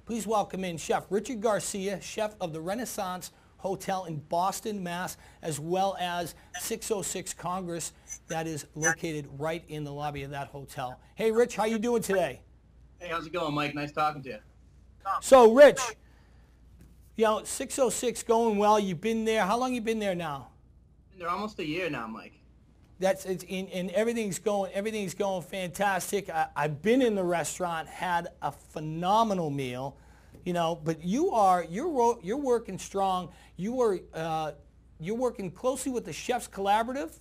Please welcome in Chef Richard Garcia, chef of the Renaissance Hotel in Boston, Mass, as well as 606 Congress that is located right in the lobby of that hotel. Hey, Rich, how you doing today? Hey, how's it going, Mike? Nice talking to you. So, Rich, 606 going well. You've been there. How long you been there now? Been there almost a year now, Mike. And everything's going fantastic. I've been in the restaurant, had a phenomenal meal, But you're working strong. You're working closely with the Chefs Collaborative.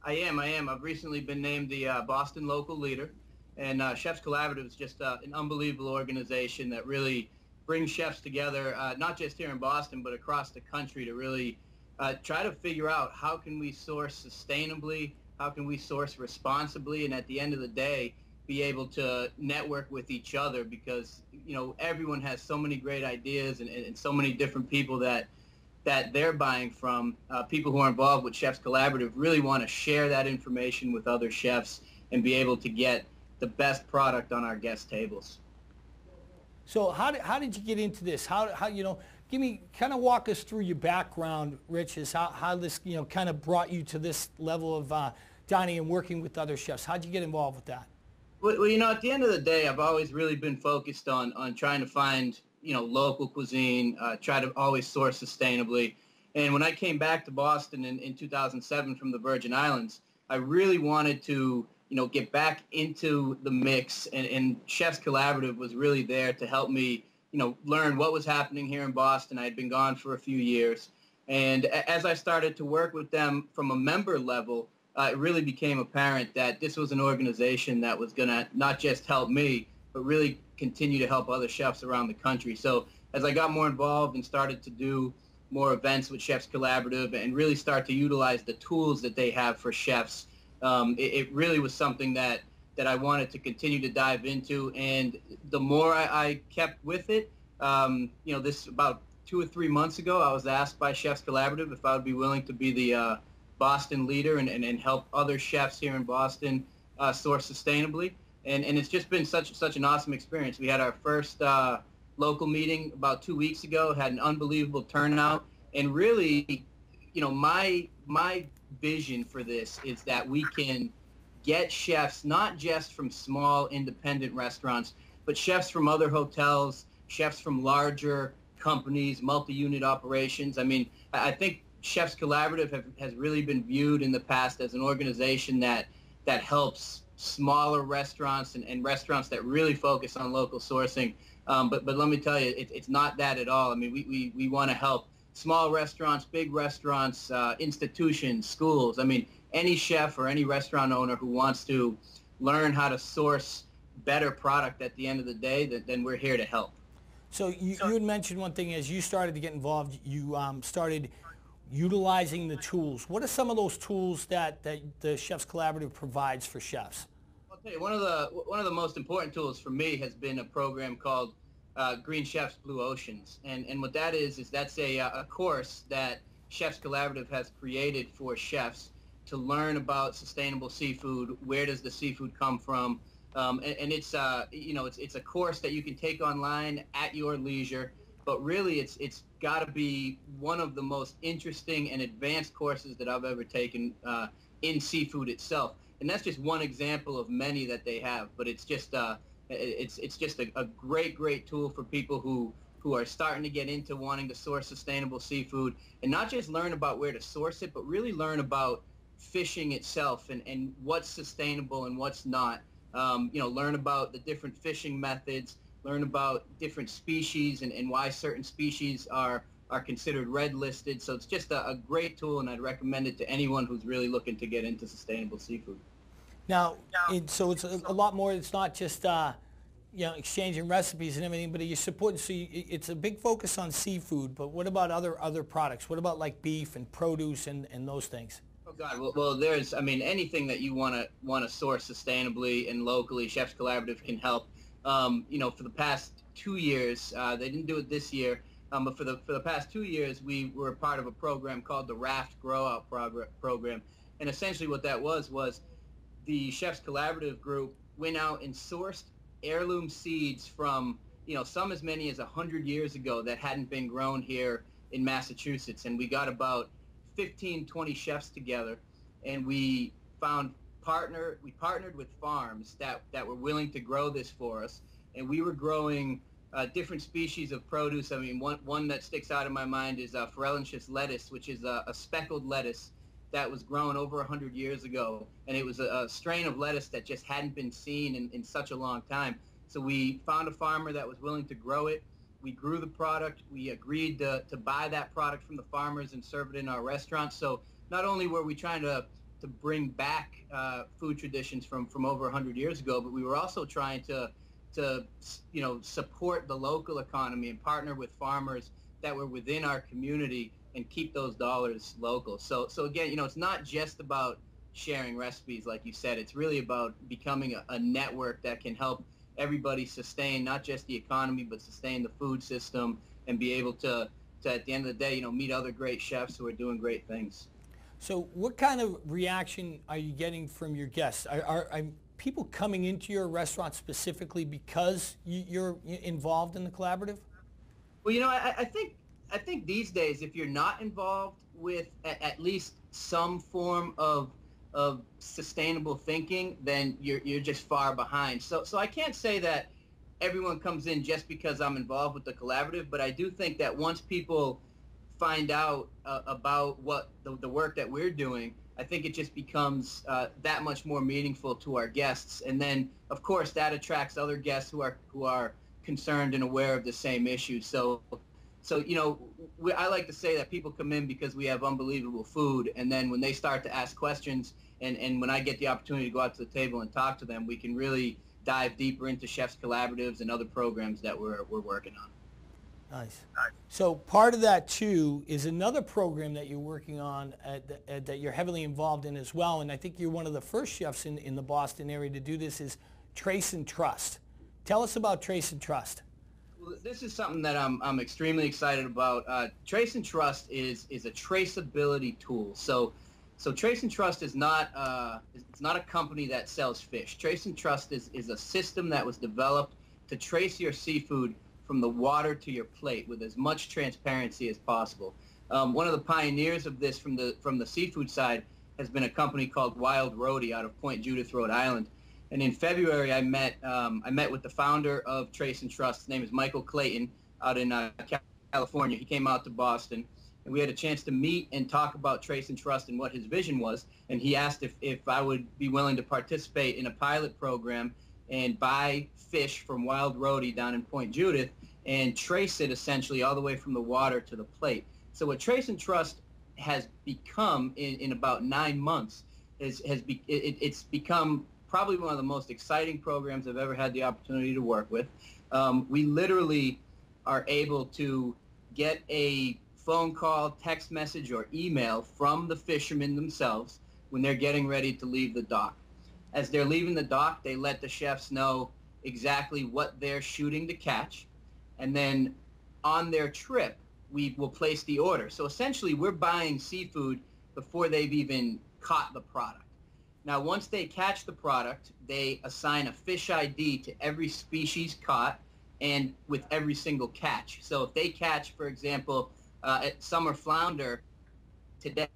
I am. I've recently been named the Boston local leader, and Chefs Collaborative is just an unbelievable organization that really brings chefs together, not just here in Boston, but across the country to really try to figure out how can we source sustainably, how can we source responsibly, and at the end of the day, be able to network with each other because, everyone has so many great ideas and so many different people that they're buying from. People who are involved with Chefs Collaborative really want to share that information with other chefs and be able to get the best product on our guest tables. So how did you get into this? How walk us through your background, Rich, is how this, kind of brought you to this level of dining and working with other chefs. How'd you get involved with that? Well, at the end of the day, I've always really been focused on trying to find, local cuisine, try to always source sustainably. And when I came back to Boston in 2007 from the Virgin Islands, I really wanted to, get back into the mix. And Chefs Collaborative was really there to help me, learn what was happening here in Boston. I had been gone for a few years. And as I started to work with them from a member level, it really became apparent that this was an organization that was going to not just help me, but really continue to help other chefs around the country. So as I got more involved and started to do more events with Chefs Collaborative and really start to utilize the tools that they have for chefs, it really was something that I wanted to continue to dive into. And the more I kept with it, this about 2 or 3 months ago, I was asked by Chefs Collaborative if I would be willing to be the Boston leader and help other chefs here in Boston source sustainably. And it's just been such an awesome experience. We had our first local meeting about 2 weeks ago, had an unbelievable turnout. And really, my vision for this is that we can get chefs, not just from small independent restaurants, but chefs from other hotels, chefs from larger companies, multi-unit operations. I mean, I think Chefs Collaborative has really been viewed in the past as an organization that helps smaller restaurants and restaurants that really focus on local sourcing. But let me tell you, it's not that at all. I mean, we want to help small restaurants, big restaurants, institutions, schools. I mean, any chef or any restaurant owner who wants to learn how to source better product at the end of the day, then we're here to help. So you had mentioned one thing as you started to get involved, you started utilizing the tools. What are some of those tools that the Chefs Collaborative provides for chefs? I'll tell you, one of the most important tools for me has been a program called Green Chefs Blue Oceans. And what that is that's a course that Chefs Collaborative has created for chefs to learn about sustainable seafood. Where does the seafood come from? And it's a course that you can take online at your leisure. But really, it's got to be one of the most interesting and advanced courses that I've ever taken in seafood itself. And that's just one example of many that they have. But it's just a great tool for people who are starting to get into wanting to source sustainable seafood and not just learn about where to source it, but really learn about fishing itself and what's sustainable and what's not. Learn about the different fishing methods. Learn about different species and why certain species are considered red listed. So it's just a great tool, and I'd recommend it to anyone who's really looking to get into sustainable seafood. Now, so it's a lot more. It's not just exchanging recipes and everything, but you're supporting. So it's a big focus on seafood. But what about other products? What about like beef and produce and those things? Oh God, well there's anything that you want to source sustainably and locally, Chefs Collaborative can help. For the past 2 years, they didn't do it this year, but for the past 2 years, we were a part of a program called the Raft Grow Out program. And essentially what that was the Chefs Collaborative group went out and sourced heirloom seeds from some as many as 100 years ago that hadn't been grown here in Massachusetts. And we got about 15, 20 chefs together, and we partnered with farms that were willing to grow this for us. And we were growing different species of produce. I mean, one that sticks out in my mind is Pharelicious lettuce, which is a speckled lettuce that was grown over 100 years ago. And it was a strain of lettuce that just hadn't been seen in such a long time. So we found a farmer that was willing to grow it. We grew the product. We agreed to buy that product from the farmers and serve it in our restaurants. So not only were we trying to bring back food traditions from over 100 years ago, but we were also trying to support the local economy and partner with farmers that were within our community and keep those dollars local. So again, it's not just about sharing recipes, like you said. It's really about becoming a network that can help everybody sustain not just the economy, but sustain the food system and be able to at the end of the day, meet other great chefs who are doing great things. So what kind of reaction are you getting from your guests? Are people coming into your restaurant specifically because you're involved in the collaborative? Well, I think these days, if you're not involved with at least some form of sustainable thinking, then you're just far behind. So I can't say that everyone comes in just because I'm involved with the collaborative, but I do think that once people find out about what the work that we're doing, I think it just becomes that much more meaningful to our guests. And then, of course, that attracts other guests who are concerned and aware of the same issue. So I like to say that people come in because we have unbelievable food, and then when they start to ask questions, and when I get the opportunity to go out to the table and talk to them, we can really dive deeper into Chefs Collaboratives and other programs that we're working on. Nice. So part of that too is another program that you're working on that you're heavily involved in as well, and I think you're one of the first chefs in the Boston area to do this, is Trace and Trust. Tell us about Trace and Trust. Well, this is something that I'm extremely excited about. Trace and Trust is a traceability tool. So Trace and Trust is not it's not a company that sells fish. Trace and Trust is a system that was developed to trace your seafood from the water to your plate with as much transparency as possible. One of the pioneers of this from the seafood side has been a company called Wild Roadie out of Point Judith, Rhode Island. And in February, I met with the founder of Trace and Trust. His name is Michael Clayton, out in California. He came out to Boston, and we had a chance to meet and talk about Trace and Trust and what his vision was. And he asked if I would be willing to participate in a pilot program and buy fish from Wild Roadie down in Point Judith and trace it essentially all the way from the water to the plate. So what Trace and Trust has become in about 9 months it's become probably one of the most exciting programs I've ever had the opportunity to work with. We literally are able to get a phone call, text message, or email from the fishermen themselves when they're getting ready to leave the dock. As they're leaving the dock, they let the chefs know exactly what they're shooting to catch, and then on their trip, we will place the order. So essentially, we're buying seafood before they've even caught the product. Now, once they catch the product, they assign a fish ID to every species caught and with every single catch. So if they catch, for example, summer flounder today.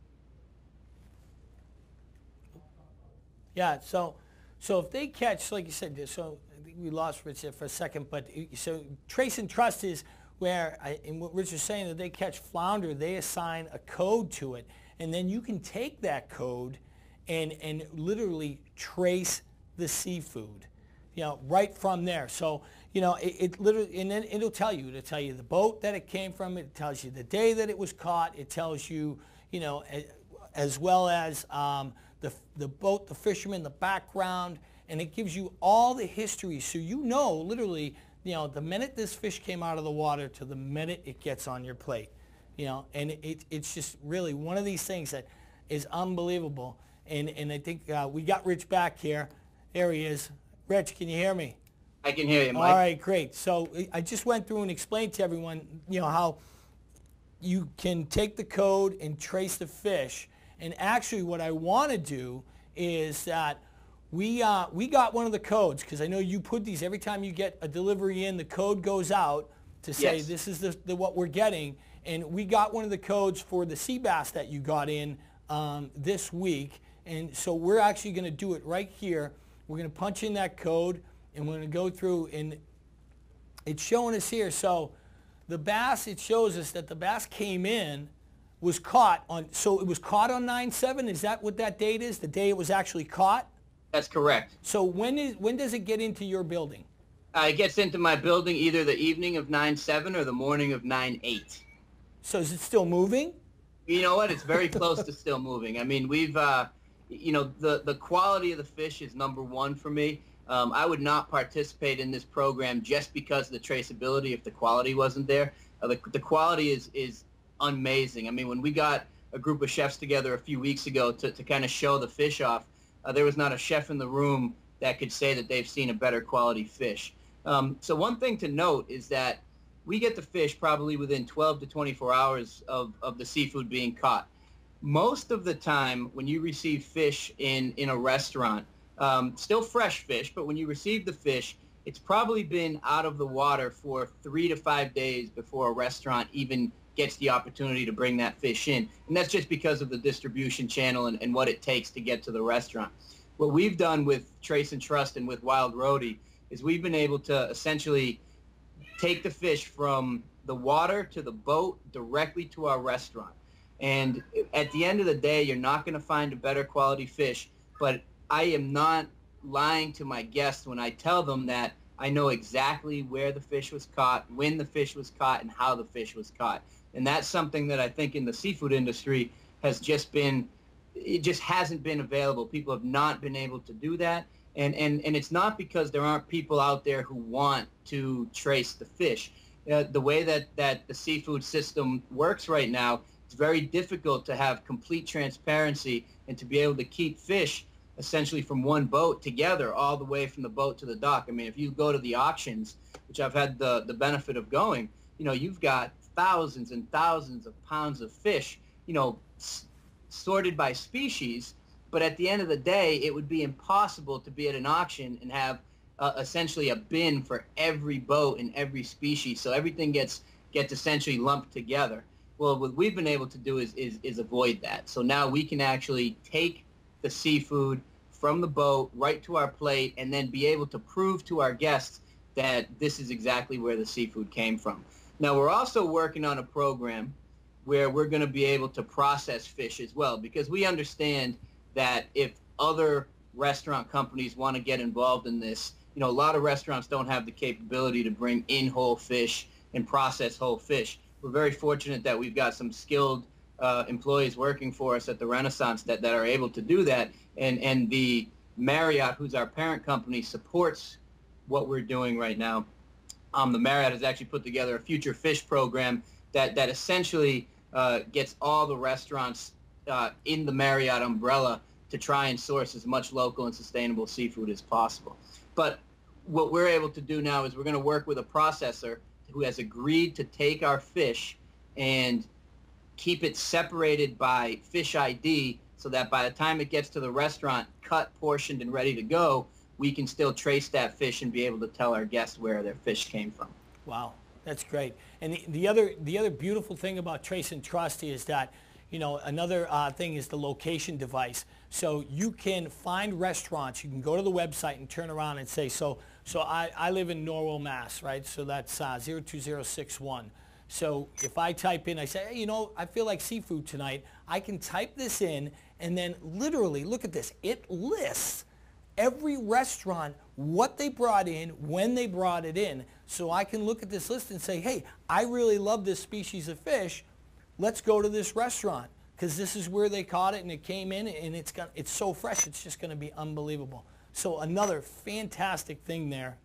Yeah, so if they catch, like you said, so I think we lost Rich there for a second, but so Trace and Trust is where, and what Rich is saying, that they catch flounder, they assign a code to it, and then you can take that code and literally trace the seafood, right from there. So, it literally, and then it'll tell you the boat that it came from, it tells you the day that it was caught, it tells you, as well as the boat, the fisherman, the background, and it gives you all the history. So literally, the minute this fish came out of the water to the minute it gets on your plate, and it's just really one of these things that is unbelievable. And I think we got Rich back here. There he is. Rich, can you hear me? I can hear you, Mike. All right, great. So I just went through and explained to everyone, how you can take the code and trace the fish. And actually what I want to do is that we got one of the codes, because I know you put these every time you get a delivery in, the code goes out to say Yes. this is the what we're getting, and we got one of the codes for the sea bass that you got in this week, and so we're actually going to do it right here. We're going to punch in that code, and we're going to go through, and it's showing us here. So the bass, it shows us that the bass came in, was caught on, so it was caught on 9/7. Is that what that date is? The day it was actually caught? That's correct. So when does it get into your building? It gets into my building either the evening of 9/7 or the morning of 9/8. So is it still moving? You know what? It's very close to still moving. I mean, we've, you know, the quality of the fish is number one for me. I would not participate in this program just because of the traceability if the quality wasn't there. The quality is amazing. I mean, when we got a group of chefs together a few weeks ago to kind of show the fish off, there was not a chef in the room that could say that they've seen a better quality fish. So one thing to note is that we get the fish probably within 12 to 24 hours of the seafood being caught. Most of the time when you receive fish in a restaurant, still fresh fish, but when you receive the fish, it's probably been out of the water for 3 to 5 days before a restaurant even gets the opportunity to bring that fish in. And that's just because of the distribution channel and what it takes to get to the restaurant. What we've done with Trace and Trust and with Wild Roadie is we've been able to essentially take the fish from the water to the boat directly to our restaurant. And at the end of the day, you're not going to find a better quality fish, but I am not lying to my guests when I tell them that I know exactly where the fish was caught, when the fish was caught, and how the fish was caught. And that's something that I think in the seafood industry has just been, it just hasn't been available. People have not been able to do that. And it's not because there aren't people out there who want to trace the fish. The way that the seafood system works right now, it's very difficult to have complete transparency and to be able to keep fish essentially from one boat together all the way from the boat to the dock. I mean, if you go to the auctions, which I've had the benefit of going, you know, you've got thousands and thousands of pounds of fish, you know, sorted by species. But at the end of the day, it would be impossible to be at an auction and have essentially a bin for every boat and every species. So everything gets essentially lumped together. Well, what we've been able to do is avoid that. So now we can actually take the seafood from the boat right to our plate and then be able to prove to our guests that this is exactly where the seafood came from. Now, we're also working on a program where we're going to be able to process fish as well, because we understand that if other restaurant companies want to get involved in this, you know, a lot of restaurants don't have the capability to bring in whole fish and process whole fish. We're very fortunate that we've got some skilled employees working for us at the Renaissance that are able to do that. And the Marriott, who's our parent company, supports what we're doing right now. The Marriott has actually put together a future fish program that essentially gets all the restaurants in the Marriott umbrella to try and source as much local and sustainable seafood as possible. But what we're able to do now is we're going to work with a processor who has agreed to take our fish and keep it separated by fish ID so that by the time it gets to the restaurant, cut, portioned, and ready to go, we can still trace that fish and be able to tell our guests where their fish came from. Wow, that's great. And the other beautiful thing about Trace and Trust is that, you know, another thing is the location device. So you can find restaurants. You can go to the website and turn around and say, so I live in Norwell, Mass, right? So that's 02061. So if I type in, I say, hey, you know, I feel like seafood tonight, I can type this in and then literally, look at this, it lists every restaurant, what they brought in, when they brought it in. So I can look at this list and say, hey, I really love this species of fish. Let's go to this restaurant because this is where they caught it and it came in and it's so fresh, it's just going to be unbelievable. So another fantastic thing there.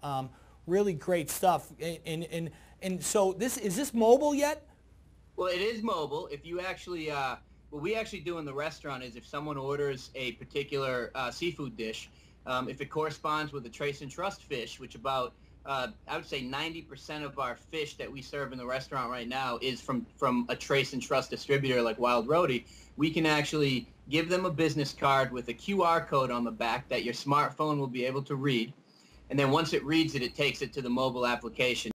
Really great stuff. And so is this mobile yet? Well, it is mobile. If you actually, what we actually do in the restaurant is if someone orders a particular seafood dish, if it corresponds with the Trace and Trust fish, which about I would say 90% of our fish that we serve in the restaurant right now is from a trace and trust distributor like Wild Rody. We can actually give them a business card with a QR code on the back that your smartphone will be able to read. And then once it reads it, it takes it to the mobile application.